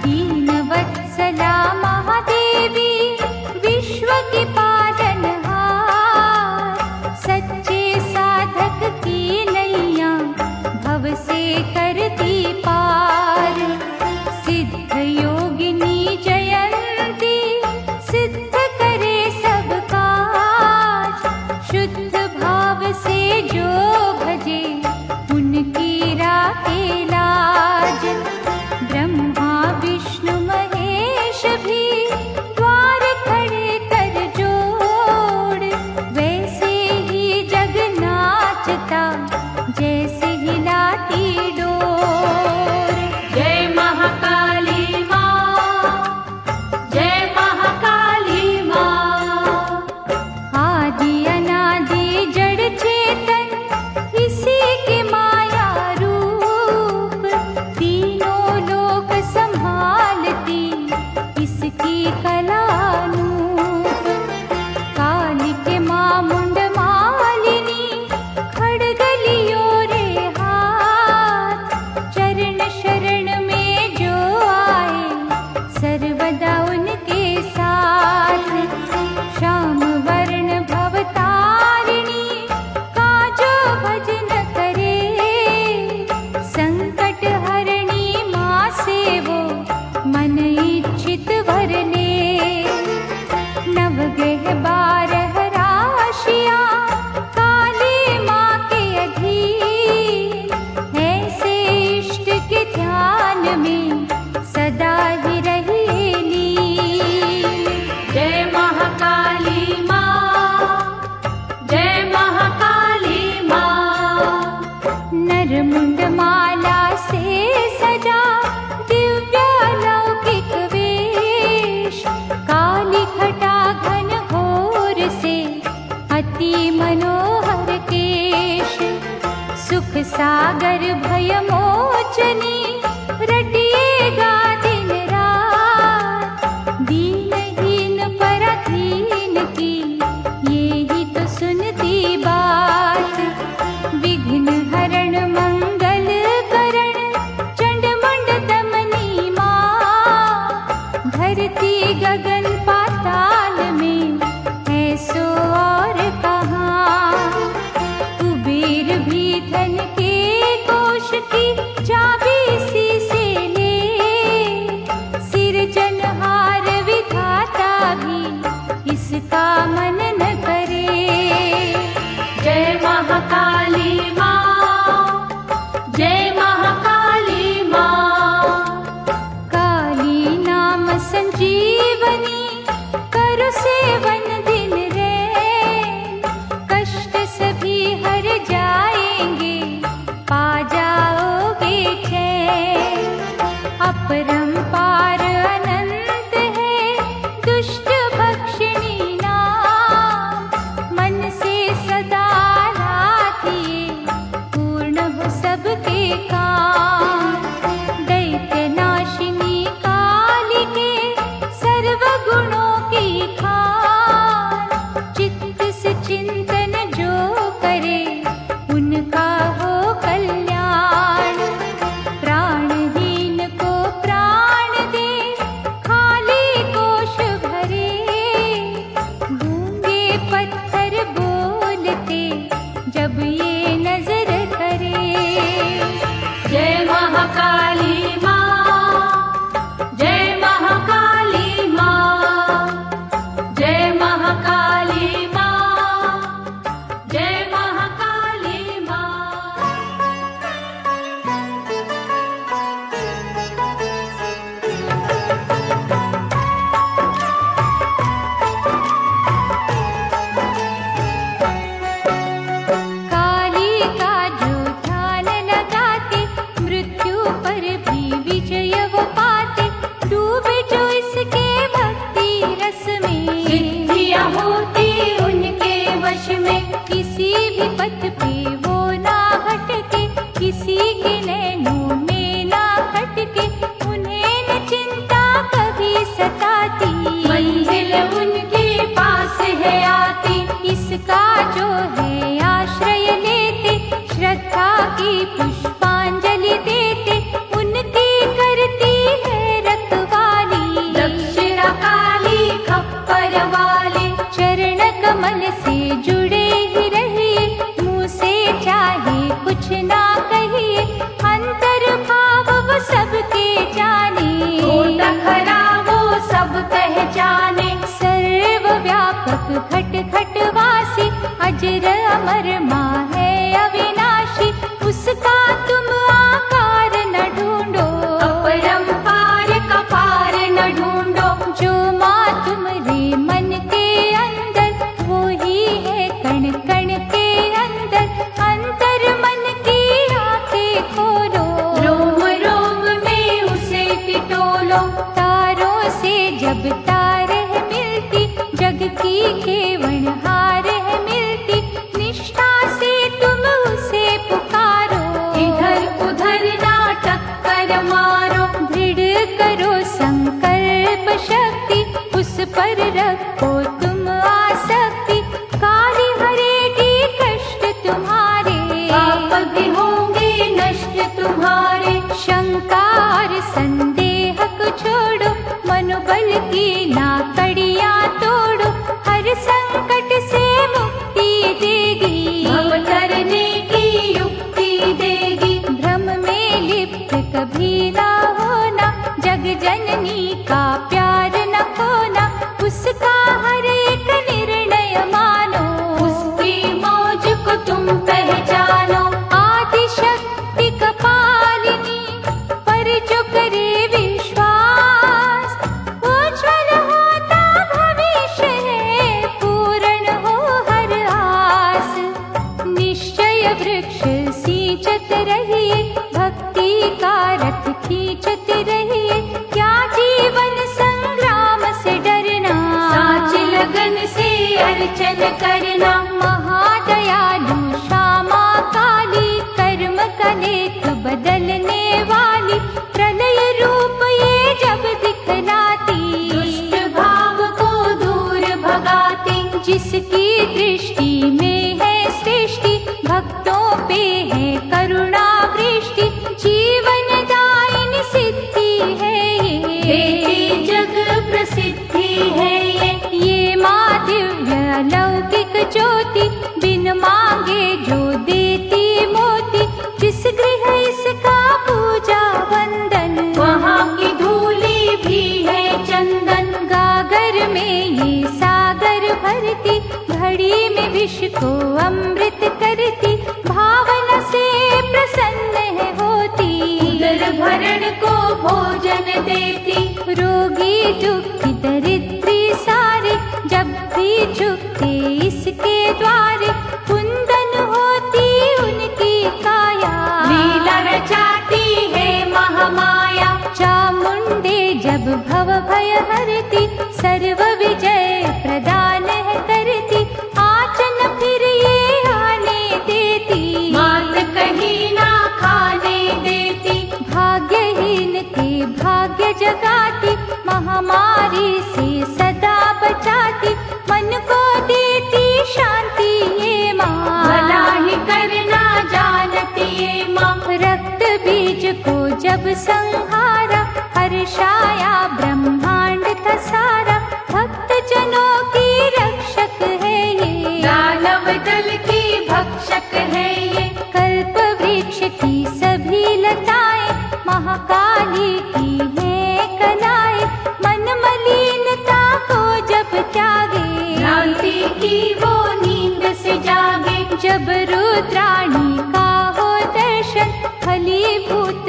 दीनवत्सला महादेवी विश्व की पालनहार, सच्चे साधक की नैया भव से करती पार। सिद्ध योगिनी जयंती सिद्ध करे सब काज, शुद्ध भाव से जो भजे उनकी राखे लाज। ब्रह्मा विष्णु महेश भी द्वार खड़े कर जोड़, वैसे ही जग नाचता जैसे हिलाती डोर। जय महाकाली माँ, जय महाकाली माँ। आदि अनादि जड़ चेतन इसी के माया रूप, तीनों लोक संभालती इसकी कलानूप। काली के माँ मुंड मालिनी खड़गलियों रे हाथ, चरण शरण में जो आए सर्वदा उनके साथ। श्याम वर्ण भवतारिणी का जो भजन करे, संकट हरणी माँ से वो मन इच्छित वर ले। नवग्रह 12 राशियाँ काली माँ के अधीन, ऐसे इष्ट के ध्यान में सदा ही रहे लीन। जय महाकाली माँ, जय महाकाली माँ। नरमुंड माला से सजा दिव्य अलौकिक वेश, काली घटा घन घोर से अति मनोहर केश। सुख सागर भय मोचनी रटिएगा दिन रात, दीनहीन पराधीन की ये ही तो सुनती बात। विघ्न हरण मंगल करण चंडमुंड दमनी माँ, धरती गगन पाताल में है सो और कहाँ। कुबेर भी धन के कोश की चाबी इसी से ले, सिरजनहार विधाता भी इसका मन न करे। जय महाकाली माँ, जय महाकाली माँ। काली नाम संजीवनी करो सेवन दिन रैन, कष्ट सभी हर जाएंगे पा जाओगे चैन। अपरंपार अनंत है दुष्ट भक्षिणी नाम, मन से सदा राखिए पूर्ण हो सबके काम। दैत्य नाशिनी काली के सर्व गुणों की खान, चित्त से चिंतन जो करे उनका हो कल्याण। प्राणहीन को प्राण दे तोड़ो। तारों से जब तार है मिलती, जग की केवनहार है मिलती, निष्ठा से तुम उसे पुकारो। इधर उधर ना टक्कर मारो, दृढ़ करो संकल्प शक्ति, उस पर रखो तुम आसक्ति, काली हरेगी कष्ट तुम्हारे, पाप भी होंगे नष्ट तुम्हारे। शंका और संदेह को छोड़ो, मनोबल की ना कड़ियाँ तोड़ो, हर संकट से मुक्ति देगी, भव तरने की युक्ति देगी। भ्रम में लिप्त कभी ना होना, जग जननी का प्यार न खोना, उसका हर एक निर्णय मानो, उसकी मौज को तुम पहचानो। आदि शक्ति कपालिनी पर जो करे विश्वास, उज्ज्वल होता भविष्य है, पूर्ण हो हर आस। निश्चय वृक्ष सींचत रहिए, भक्ति का रथ खींचत रहिए, क्या जीवन संग्राम से डरना, साची लगन से अर्चन करना। महादयालु श्यामा काली, कर्म का लेख बदलने वाली, प्रलय रूप ये जब दिखलाती, दुष्ट भाव को दूर भगाती। जिसकी दृष्टि में है सृष्टि, भक्तों पे है करुणा वृष्टि, जीवन दायिनी सिद्धि है ये, देती जग प्रसिद्धि है ये माँ दिव्य लौकिक ज्योति, बिन मांगे जो देती मोती। जिस गृह इसका पूजा वंदन, वहाँ की धूली भी है चंदन। गागर में ये सागर भरती, घड़ी में विष को अमृत करती, भावना से प्रसन्न है होती, उदर भरण को भोजन देती। रोगी दुखी दरिद्री सारे, जब भी झुकते इसके द्वारे, कुंदन होती उनकी काया, लीला रचाती है महामाया। चामुंडे जब भव भय हरती, सर्व विजय प्रदान है करती, आचन फिर ये आने देती, मात कहीं ना खाने देती। भाग्यहीन के भाग्य जगाती, महामारी से सदा बचाती, मन को देती शांति ये माँ, भला ही करना जानती ये माँ। रक्त बीज को जब संहारा, हर्षाया ब्रह्मांड था सारा, भक्त जनों की रक्षक है ये, दानव दल की भक्षक है ये। कल्प वृक्ष की सभी लताएं, महाकाली की है कलाएं, मन मलिनता को जब त्यागे, भ्रांति की वो नींद से जागे। जब रुद्राणी का हो दर्शन, फलीभूत